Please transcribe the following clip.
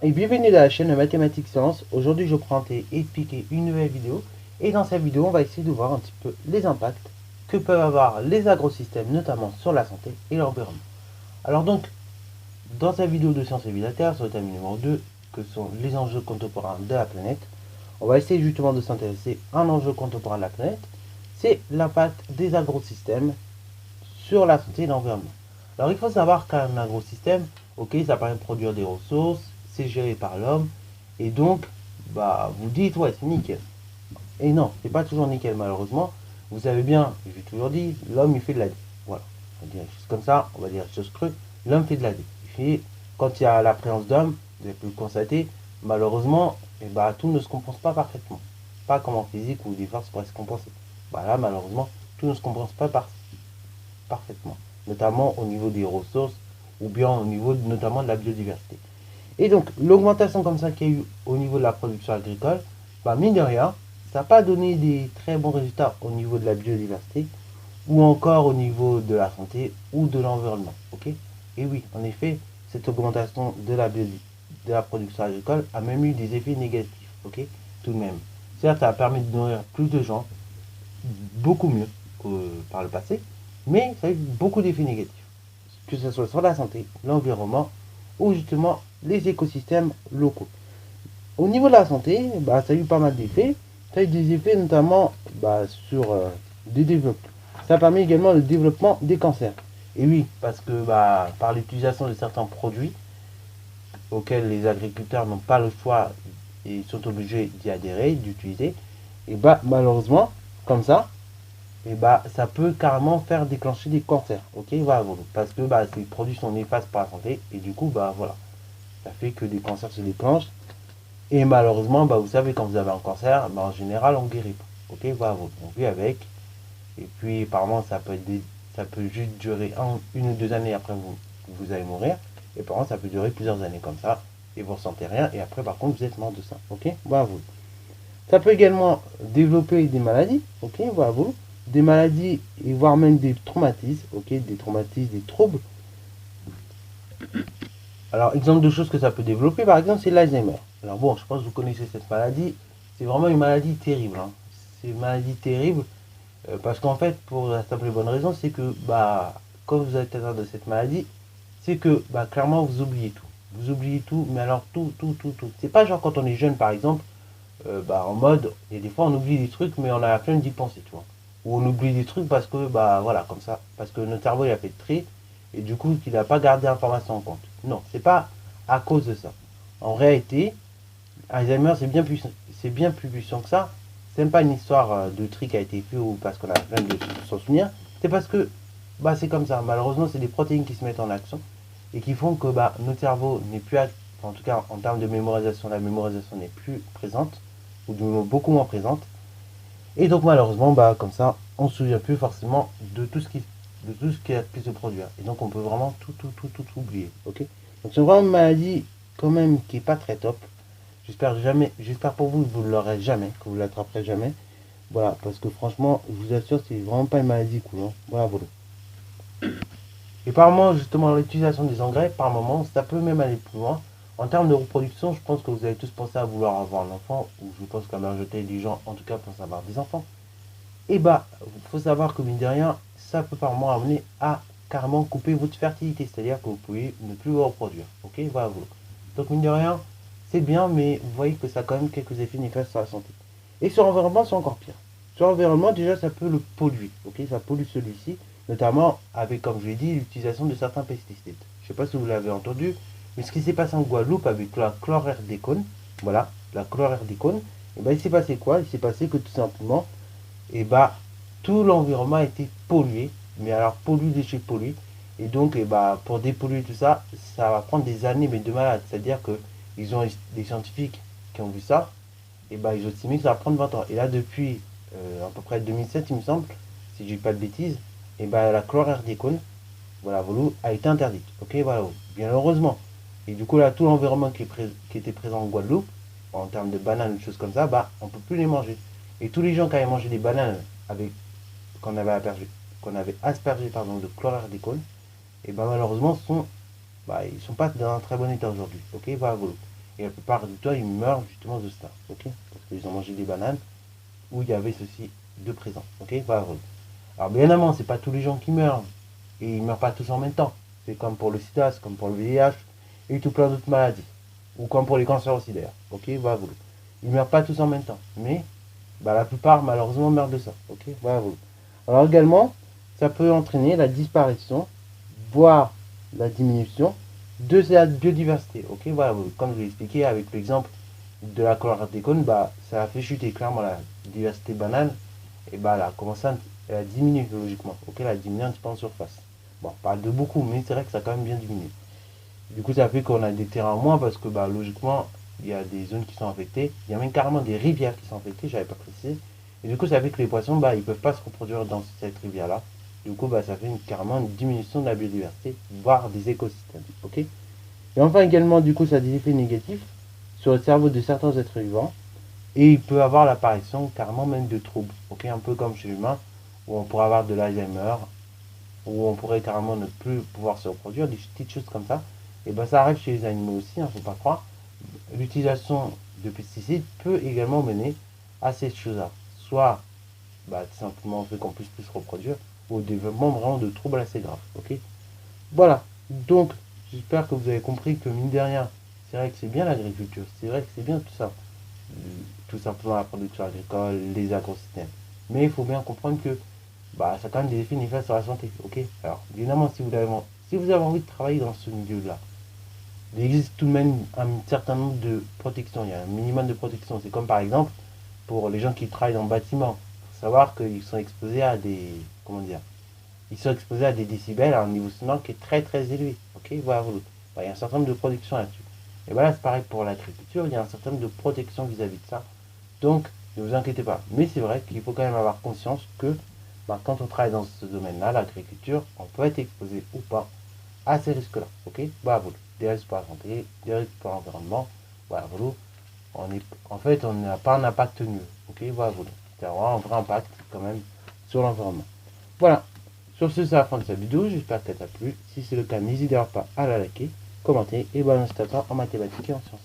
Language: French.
Et bienvenue dans la chaîne Mathématiques Sciences. Aujourd'hui je prends et expliquer une nouvelle vidéo. Et dans cette vidéo on va essayer de voir un petit peu les impacts que peuvent avoir les agrosystèmes, notamment sur la santé et l'environnement. Alors donc, dans cette vidéo de Sciences et Vie de la Terre, sur le thème numéro 2, que sont les enjeux contemporains de la planète, on va essayer justement de s'intéresser à un enjeu contemporain de la planète, c'est l'impact des agrosystèmes sur la santé et l'environnement. Alors il faut savoir qu'un agrosystème, ok, ça permet de produire des ressources, c'est géré par l'homme, et donc, vous dites, ouais, c'est nickel. Et non, c'est pas toujours nickel malheureusement. Vous savez bien, j'ai toujours dit, l'homme il fait de la D. Voilà, on va dire des choses comme ça, on va dire des choses crues, l'homme fait de la D. Quand il y a la présence d'homme, vous avez pu le constater, malheureusement, tout ne se compense pas parfaitement. Pas comme en physique où des forces pourraient se compenser. Là, malheureusement, tout ne se compense pas parfaitement, notamment au niveau des ressources ou bien au niveau notamment de la biodiversité. Et donc, l'augmentation comme ça qu'il y a eu au niveau de la production agricole, mine de rien, ça n'a pas donné des très bons résultats au niveau de la biodiversité ou encore au niveau de la santé ou de l'environnement. Ok. Et oui, en effet, cette augmentation de la production agricole a même eu des effets négatifs. Ok, tout de même. Certes, ça a permis de nourrir plus de gens, beaucoup mieux que par le passé, mais ça a eu beaucoup d'effets négatifs, que ce soit sur la santé, l'environnement ou justement les écosystèmes locaux. Au niveau de la santé, ça a eu pas mal d'effets. Ça a eu des effets notamment sur des développements. Ça permet également le développement des cancers. Et oui, parce que par l'utilisation de certains produits auxquels les agriculteurs n'ont pas le choix et sont obligés d'y adhérer, d'utiliser, et malheureusement, comme ça, ça peut carrément faire déclencher des cancers. Ok, voilà, parce que ces produits sont néfastes pour la santé et du coup, voilà, ça fait que des cancers se déclenchent. Et malheureusement, vous savez, quand vous avez un cancer, en général, on guérit pas. Ok, voilà, on vit avec. Et puis, apparemment, ça peut juste durer une ou deux années après vous allez mourir. Et par contre, ça peut durer plusieurs années comme ça. Et vous ne ressentez rien. Et après, par contre, vous êtes mort de ça. Ok, voilà, ça peut également développer des maladies. Ok, voilà, des maladies et voire même des traumatismes. Ok, des traumatismes, des troubles. Alors, exemple de choses que ça peut développer, par exemple, c'est l'Alzheimer. Alors bon, je pense que vous connaissez cette maladie. C'est vraiment une maladie terrible. Hein. C'est une maladie terrible parce qu'en fait, pour la simple et bonne raison, c'est que quand vous êtes atteint de cette maladie, c'est que clairement vous oubliez tout. Vous oubliez tout, mais alors tout, tout, tout, tout. C'est pas genre quand on est jeune, par exemple, en mode, et des fois on oublie des trucs, mais on a la flemme d'y penser, tu vois. Ou on oublie des trucs parce que, voilà, comme ça, parce que notre cerveau il a fait le tri, et du coup il n'a pas gardé l'information en compte. Non, c'est pas à cause de ça. En réalité, Alzheimer c'est bien plus puissant que ça. C'est même pas une histoire de tri qui a été fait ou parce qu'on a la flemme de s'en souvenir. C'est parce que, c'est comme ça. Malheureusement, c'est des protéines qui se mettent en action et qui font que notre cerveau n'est plus, en tout cas en termes de mémorisation, la mémorisation n'est plus présente ou du moins beaucoup moins présente. Et donc malheureusement, comme ça, on ne se souvient plus forcément de tout ce qui a pu se produire. Et donc on peut vraiment tout oublier. Ok. Donc c'est vraiment une maladie quand même qui est pas très top. J'espère pour vous que vous ne l'aurez jamais, que vous ne l'attraperez jamais. Voilà, parce que franchement, je vous assure, c'est vraiment pas une maladie cool. Hein. Voilà. Et par moment, justement, l'utilisation des engrais, par moment, ça peut même aller plus loin. En termes de reproduction, je pense que vous avez tous pensé à vouloir avoir un enfant, ou je pense que la majorité des gens, en tout cas, pensent avoir des enfants. Et il faut savoir que mine de rien, ça peut par moment amener à carrément couper votre fertilité, c'est-à-dire que vous pouvez ne plus vous reproduire. Ok, voilà. Donc mine de rien, c'est bien, mais vous voyez que ça a quand même quelques effets néfastes sur la santé. Et sur l'environnement, c'est encore pire. Sur l'environnement, déjà, ça peut le polluer. Ok, ça pollue celui-ci, notamment avec, comme je l'ai dit, l'utilisation de certains pesticides. Je ne sais pas si vous l'avez entendu, mais ce qui s'est passé en Guadeloupe avec la chlordécone, voilà, la chlordécone, il s'est passé quoi? Il s'est passé que tout simplement, tout l'environnement a été pollué, mais alors pollué de chez pollué. Et donc, pour dépolluer tout ça, ça va prendre des années, mais de malade. C'est-à-dire que ils ont des scientifiques qui ont vu ça, et ils ont estimé que ça va prendre 20 ans. Et là, depuis à peu près 2007, il me semble, si je dis pas de bêtises, la chlordécone, voilà, a été interdite. Ok, voilà, bien heureusement. Et du coup, là, tout l'environnement qui était présent en Guadeloupe, en termes de bananes, des choses comme ça, on ne peut plus les manger. Et tous les gens qui avaient mangé des bananes avec qu'on avait aspergé de chlordécone, et malheureusement ils sont pas dans un très bon état aujourd'hui. Ok, voilà. et la plupart du temps, ils meurent justement de ça, ok? Parce qu'ils ont mangé des bananes où il y avait ceci de présent, ok? Voilà. Alors, bien évidemment, c'est pas tous les gens qui meurent, et ils meurent pas tous en même temps. C'est comme pour le sida, c'est comme pour le VIH, et tout plein d'autres maladies. Ou comme pour les cancers aussi d'ailleurs, ok? Voilà. Ils meurent pas tous en même temps, mais bah, la plupart malheureusement meurent de ça, ok? Voilà. Alors également, ça peut entraîner la disparition, voire la diminution de la biodiversité, ok? Voilà, comme je l'ai expliqué avec l'exemple de la chlordécone, bah, ça a fait chuter clairement la diversité banane, et bah, elle a commencé à diminuer logiquement, ok? Elle a diminué un petit peu en surface. Bon, pas de beaucoup, mais c'est vrai que ça a quand même bien diminué. Du coup, ça fait qu'on a des terrains en moins parce que bah, logiquement, il y a des zones qui sont affectées. Il y a même carrément des rivières qui sont affectées, j'avais pas précisé. Et du coup, ça fait que les poissons, bah, ils peuvent pas se reproduire dans cette rivière-là. Du coup, bah, ça fait carrément une diminution de la biodiversité, voire des écosystèmes. Ok. Et enfin, également, du coup, ça a des effets négatifs sur le cerveau de certains êtres vivants. Et il peut avoir l'apparition carrément même de troubles. Ok, un peu comme chez l'humain, où on pourrait avoir de l'Alzheimer, où on pourrait carrément ne plus pouvoir se reproduire, des petites choses comme ça. Et ben ça arrive chez les animaux aussi, hein, faut pas croire. L'utilisation de pesticides peut également mener à ces choses-là. Soit bah, tout simplement fait qu'on puisse plus se reproduire, ou au développement vraiment de troubles assez graves. Ok. Voilà. Donc, j'espère que vous avez compris que mine de rien, c'est vrai que c'est bien l'agriculture, c'est vrai que c'est bien tout ça. Tout simplement la production agricole, les écosystèmes. Mais il faut bien comprendre que bah, ça a quand même des effets néfastes sur la santé. Ok. Alors, évidemment, si vous avez envie de travailler dans ce milieu-là, il existe tout de même un certain nombre de protections. Il y a un minimum de protection. C'est comme par exemple pour les gens qui travaillent dans le bâtiment. Il faut savoir qu'ils sont exposés à des. Comment dire? Ils sont exposés à des décibels à un niveau sonore qui est très très élevé. Ok. Voilà. Bah, il y a un certain nombre de protections là-dessus. Et voilà, c'est pareil pour l'agriculture. Il y a un certain nombre de protections vis-à-vis de ça. Donc, ne vous inquiétez pas. Mais c'est vrai qu'il faut quand même avoir conscience que bah, quand on travaille dans ce domaine-là, l'agriculture, on peut être exposé ou pas à ces risques-là. Ok. Bah, voilà. Des risques pour la santé, des risques pour l'environnement. Voilà, voilà. En fait, on n'a pas un impact nul. Ok. Voilà, voilà. C'est un vrai impact quand même sur l'environnement. Voilà. Sur ce, c'est la fin de cette vidéo. J'espère qu'elle t'a plu. Si c'est le cas, n'hésitez pas à la liker, commenter et bon, en mathématiques et en sciences.